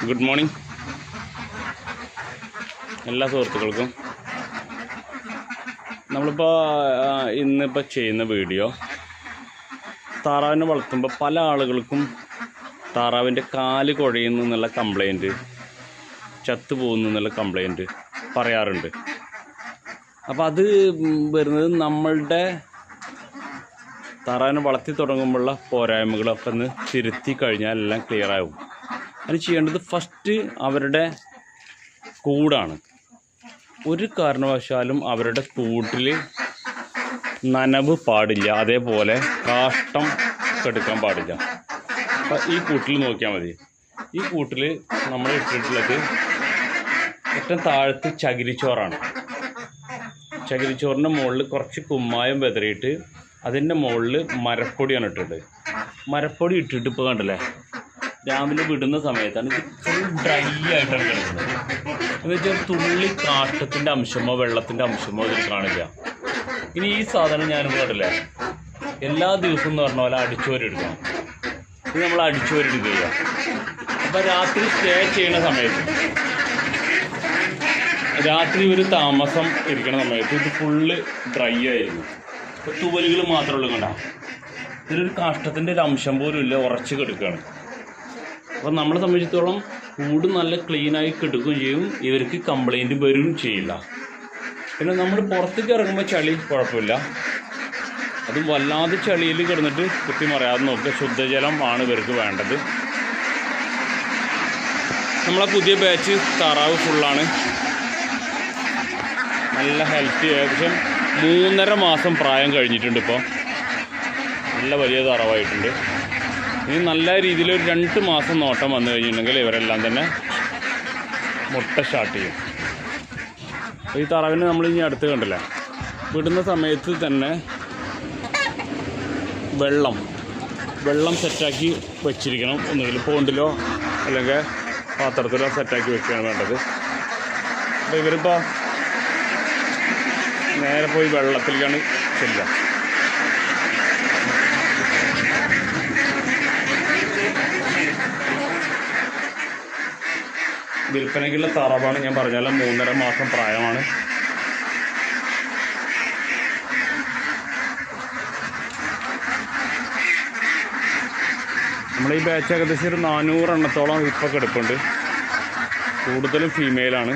Good morning എല്ലാ സുഹൃത്തുക്കൾക്കും. ഇന്നിപ്പോൾ ചെയ്യുന്ന വീഡിയോ താറാവിനെ വളർത്തുമ്പോൾ പല ആളുകൾക്കും താറാവിൻ്റെ കാല് കുഴയുന്നു എന്നുള്ള കംപ്ലൈൻറ്റ്, ചത്തുപോകുന്നു എന്നുള്ള കംപ്ലൈൻറ്റ് പറയാറുണ്ട്. അപ്പോൾ അത് വരുന്നത് നമ്മളുടെ താറാവിനെ വളർത്തി തുടങ്ങുമ്പോഴുള്ള പോരായ്മകളൊക്കെ ഒന്ന് തിരുത്തി കഴിഞ്ഞാൽ എല്ലാം ക്ലിയർ ആവും. അത് ചെയ്യേണ്ടത് ഫസ്റ്റ് അവരുടെ കൂടാണ്. ഒരു കാരണവശാലും അവരുടെ കൂട്ടിൽ നനവ് പാടില്ല, അതേപോലെ കാഷ്ടം കെടുക്കാൻ പാടില്ല. അപ്പം ഈ കൂട്ടിൽ നോക്കിയാൽ മതി. ഈ കൂട്ടിൽ നമ്മൾ ഇട്ടിട്ടുള്ളത് ഏറ്റവും താഴത്ത് ചകിരിച്ചോറാണ്. ചകിരിച്ചോറിൻ്റെ മുകളിൽ കുറച്ച് കുമ്മായം വെതറിയിട്ട് അതിൻ്റെ മുകളിൽ മരപ്പൊടിയാണ് ഇട്ടിട്ട്. മരപ്പൊടി ഇട്ടിട്ട് ഇപ്പോൾ കണ്ടല്ലേ, രാവിലെ വിടുന്ന സമയത്താണ് ഇത് ഫുൾ ഡ്രൈ ആയിട്ടാണ് കിടക്കുന്നത്. എന്ന് വെച്ചാൽ തുള്ളി കാഷ്ടത്തിൻ്റെ അംശമോ വെള്ളത്തിൻ്റെ അംശമോ ഇതിൽ കാണില്ല. ഇനി ഈ സാധനം ഞാനിപ്പോൾ കണ്ടില്ലേ, എല്ലാ ദിവസവും എന്ന് പറഞ്ഞ പോലെ അടിച്ചുവരെടുക്കണം. ഇത് നമ്മൾ അടിച്ചുവരെടുക്കുക. അപ്പോൾ രാത്രി സ്റ്റേ ചെയ്യുന്ന സമയത്ത്, രാത്രി ഒരു താമസം ഇരിക്കുന്ന സമയത്ത് ഇത് ഫുള്ള് ഡ്രൈ ആയിരുന്നു. ഇപ്പോൾ തുവലുകൾ മാത്രമേ ഉള്ളൂ. കണ്ട, ഇതിലൊരു കാഷ്ടത്തിൻ്റെ ഒരു അംശം പോലും ഇല്ല, ഉറച്ച് കിടക്കുകയാണ്. അപ്പോൾ നമ്മളെ സംബന്ധിച്ചിടത്തോളം കൂട് നല്ല ക്ലീനായി കിടക്കുകയും ചെയ്യും, ഇവർക്ക് കംപ്ലൈൻറ്റ് വരും ചെയ്യില്ല. പിന്നെ നമ്മൾ പുറത്തേക്ക് ഇറങ്ങുമ്പോൾ ചളി കുഴപ്പമില്ല, അത് വല്ലാതെ ചളിയിൽ കിടന്നിട്ട് കുത്തി മറിയാതെ നോക്കുക. ശുദ്ധജലം ആണ് ഇവർക്ക് വേണ്ടത്. നമ്മളെ പുതിയ ബാച്ച് താറാവ് ഫുള്ളാണ്, നല്ല ഹെൽത്തി. ഏകദേശം 3.5 മാസം പ്രായം കഴിഞ്ഞിട്ടുണ്ട്. ഇപ്പോൾ നല്ല വലിയ താറാവായിട്ടുണ്ട്. ഇനി നല്ല രീതിയിൽ ഒരു 2 മാസം നോട്ടം വന്നു കഴിഞ്ഞിട്ടുണ്ടെങ്കിൽ ഇവരെല്ലാം തന്നെ മുട്ട സ്റ്റാർട്ട് ചെയ്യും. ഈ താറാവിനെ നമ്മൾ ഇനി അടുത്ത് കണ്ടില്ല, വിടുന്ന സമയത്ത് തന്നെ വെള്ളം സെറ്റാക്കി വെച്ചിരിക്കണം. ഒന്നുകിൽ പോണ്ടിലോ അല്ലെങ്കിൽ പാത്രത്തിലോ സെറ്റാക്കി വെക്കുകയാണ് വേണ്ടത്. അപ്പോൾ ഇവരിപ്പോൾ നേരെ പോയി വെള്ളത്തിലേക്കാണ് ചെല്ലുക. വിൽപ്പനയ്ക്കുള്ള താറാവാണ് ഞാൻ പറഞ്ഞാലും 3.5 മാസം പ്രായമാണ്. നമ്മളീ ബാച്ച് ഏകദേശം ഒരു 400 എണ്ണത്തോളം ഇപ്പോൾ കിടപ്പുണ്ട്. കൂടുതലും ഫീമെയിലാണ്.